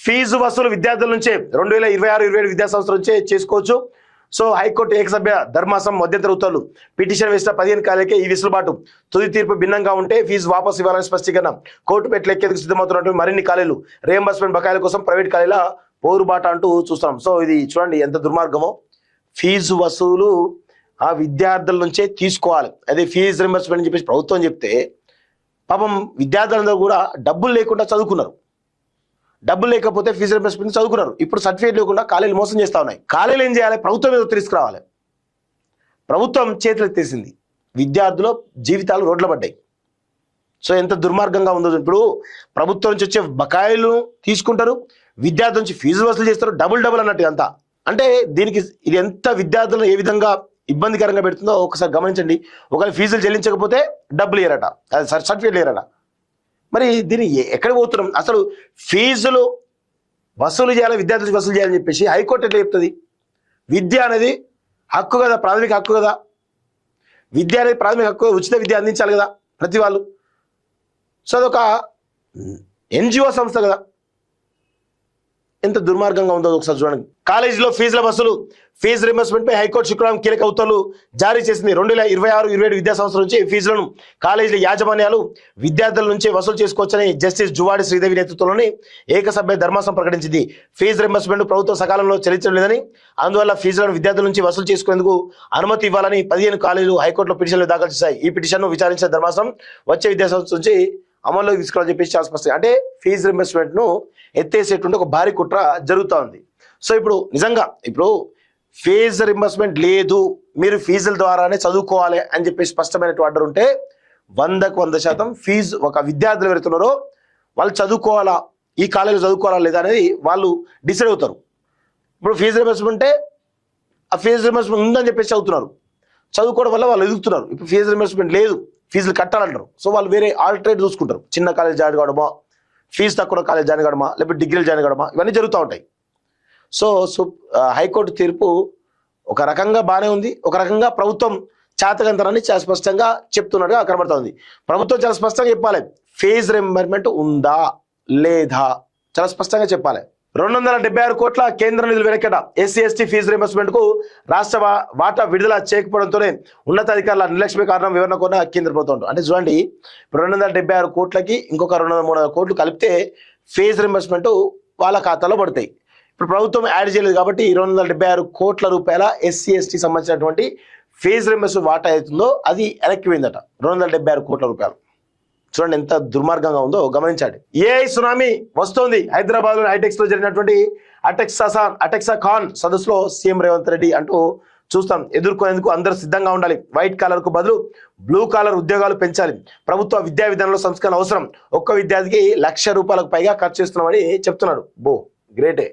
Fee వసూలు విద్యార్థుల నుంచే 2026-27 విద్యా సంవత్సరం నుంచే చేసుకోవచ్చు. సో హైకోర్టు ఏకసభ్య ధర్మాసం మధ్యంతర ఉత్తర్వులు. పిటిషన్ వేసిన 15 కాలేకే ఈ విసులుబాటు. తుది తీర్పు భిన్నంగా ఉంటే ఫీజు వాపసు ఇవ్వాలని స్పష్టీకరణ. కోర్టు పెట్లు ఎక్కేందుకు సిద్ధమవుతున్నటువంటి మరిన్ని కాలేజీలు రియంబర్స్మెంట్ బకాయిల కోసం ప్రైవేట్ కాలేజీల పోరుబాట అంటూ చూస్తున్నాం. సో ఇది చూడండి ఎంత దుర్మార్గమో. ఫీజు వసూలు ఆ విద్యార్థుల నుంచే తీసుకోవాలి. అదే ఫీజు రియంబర్స్మెంట్ అని చెప్పేసి ప్రభుత్వం చెప్తే పాపం విద్యార్థులందరూ కూడా డబ్బులు లేకుండా చదువుకున్నారు. డబ్బులు లేకపోతే ఫీజు రియంబర్స్మెంట్ చదువుకున్నారు. ఇప్పుడు సర్టిఫికేట్ లేకుండా కాలేజీలు మోసం చేస్తా ఉన్నాయి. కాలేజీలు ఏం చేయాలి? ప్రభుత్వం మీద తీసుకురావాలి. ప్రభుత్వం చేతులు ఎత్తేసింది. విద్యార్థుల జీవితాలు రోడ్ల పడ్డాయి. సో ఎంత దుర్మార్గంగా ఉందో. ఇప్పుడు ప్రభుత్వం నుంచి వచ్చే బకాయిలు తీసుకుంటారు, విద్యార్థుల నుంచి ఫీజు వసూలు చేస్తారు. డబుల్ అన్నట్టు అంతా. అంటే దీనికి ఇది ఎంత విద్యార్థులను ఏ విధంగా ఇబ్బందికరంగా పెడుతుందో ఒకసారి గమనించండి. ఒకవేళ ఫీజులు చెల్లించకపోతే డబ్బులు ఇయ్యరట, సర్టిఫికేట్ ఇయ్యరట. మరి దీన్ని ఎక్కడ పోతున్నాం? అసలు ఫీజులు వసూలు చేయాలి, విద్యార్థులకు వసూలు చేయాలని చెప్పేసి హైకోర్టు ఎట్లా చెప్తుంది? విద్య అనేది హక్కు కదా, ప్రాథమిక హక్కు కదా. విద్య అనేది ప్రాథమిక హక్కు, ఉచిత విద్య అందించాలి కదా ప్రతి వాళ్ళు. సో అదొక ఎన్జిఓ సంస్థ కదా. ఎంత దుర్మార్గంగా ఉందో ఒకసారి చూడండి. కాలేజీలో ఫీజుల వసూలు ఫీజు రింబర్స్మెంట్ పై హైకోర్టు శుక్రవారం కీలక ఉత్తర్వులు జారీ చేసింది. 2026-27 విద్యా సంవత్సరం నుంచి ఫీజులను కాలేజీల యాజమాన్యాలు విద్యార్థుల నుంచే వసూలు చేసుకోవచ్చని జస్టిస్ జువాడి శ్రీదేవి నేతృత్వంలోని ఏకసభ్య ధర్మాసనం ప్రకటించింది. ఫీజు రింబర్స్మెంట్ ప్రభుత్వం సకాలంలో చెల్లించడం లేదని, అందువల్ల ఫీజులను విద్యార్థుల నుంచి వసూలు చేసుకునేందుకు అనుమతి ఇవ్వాలని 15 కాలేజీలు హైకోర్టులో పిటిషన్లు దాఖలు చేశాయి. ఈ పిటిషన్ను విచారించిన ధర్మాసనం వచ్చే విద్యా సంవత్సరం నుంచి అమల్లోకి తీసుకోవాలని చెప్పేసి చాలా స్పష్టంగా, అంటే ఫీజు రింబర్స్మెంట్ ను ఎత్తేసేటువంటి ఒక భారీ కుట్ర జరుగుతూ ఉంది. సో ఇప్పుడు నిజంగా ఇప్పుడు ఫీజు రింబర్స్మెంట్ లేదు, మీరు ఫీజుల ద్వారానే చదువుకోవాలి అని చెప్పి స్పష్టమైనటువంటి ఆర్డర్ ఉంటే 100% ఫీజు ఒక విద్యార్థులు ఎవరుతున్నారో వాళ్ళు చదువుకోవాలా, ఈ కాలేజీలో చదువుకోవాలా లేదా అనేది వాళ్ళు డిసైడ్ అవుతారు. ఇప్పుడు ఫీజు రింబర్స్మెంట్ అంటే ఆ ఫీజు రింబర్స్మెంట్ ఉందని చెప్పేసి చదువుతున్నారు, చదువుకోవడం వల్ల వాళ్ళు ఎదుగుతున్నారు. ఇప్పుడు ఫీజు రింబర్స్మెంట్ లేదు, ఫీజులు కట్టాలంటారు. సో వాళ్ళు వేరే ఆల్టర్నేట్ చూసుకుంటారు. చిన్న కాలేజ్ జాయిన్ కావడమా, ఫీజు తక్కువ కాలేజ్ జాయిన్ కావడమా, లేకపోతే డిగ్రీలు జాయిన్ కావడమా, ఇవన్నీ జరుగుతూ ఉంటాయి. సో హైకోర్టు తీర్పు ఒక రకంగా బాగానే ఉంది, ఒక రకంగా ప్రభుత్వం చేతకంతనాన్ని చాలా స్పష్టంగా చెప్తున్నట్టుగా కనబడుతుంది. ప్రభుత్వం చాలా స్పష్టంగా చెప్పాలి, ఫీజు రింబర్స్మెంట్ ఉందా లేదా చాలా స్పష్టంగా చెప్పాలి. 276 కోట్ల కేంద్ర నిధులు వెనకట. SC/ST ఫీజు రింబర్స్మెంట్ కు రాష్ట్ర వాటా విడుదల చేయకపోవడంతోనే ఉన్నతాధికారుల నిర్లక్ష్యమే కారణం వివరణ కూడా కేంద్ర ప్రభుత్వం. అంటే చూడండి, 276 కోట్లకి ఇంకొక 200-300 కోట్లు కలిపితే ఫీజు రింబర్స్మెంట్ వాళ్ళ ఖాతాలో పడతాయి. ఇప్పుడు ప్రభుత్వం యాడ్ చేయలేదు కాబట్టి 276 కోట్ల రూపాయల SC/ST సంబంధించినటువంటి ఫీజు రింబర్స్మెంట్ వాటా అవుతుందో అది వెనక్కి పోయిందట. 276 కోట్ల రూపాయలు. చూడండి ఎంత దుర్మార్గంగా ఉందో గమనించండి. AI సునామీ వస్తోంది. హైదరాబాద్ లో హైటెక్స్ లో జరిగినటువంటి అటెక్సా ఖాన్ సదస్సులో సీఎం రేవంత్ రెడ్డి అంటూ చూస్తాం, ఎదుర్కొనేందుకు అందరూ సిద్ధంగా ఉండాలి, వైట్ కాలర్ కు బదులు బ్లూ కాలర్ ఉద్యోగాలు పెంచాలి, ప్రభుత్వ విద్యా విధానంలో సంస్కరణ అవసరం, ఒక్క విద్యార్థికి ₹1,00,000 పైగా ఖర్చు చేస్తున్నామని చెప్తున్నాడు. గ్రేటే.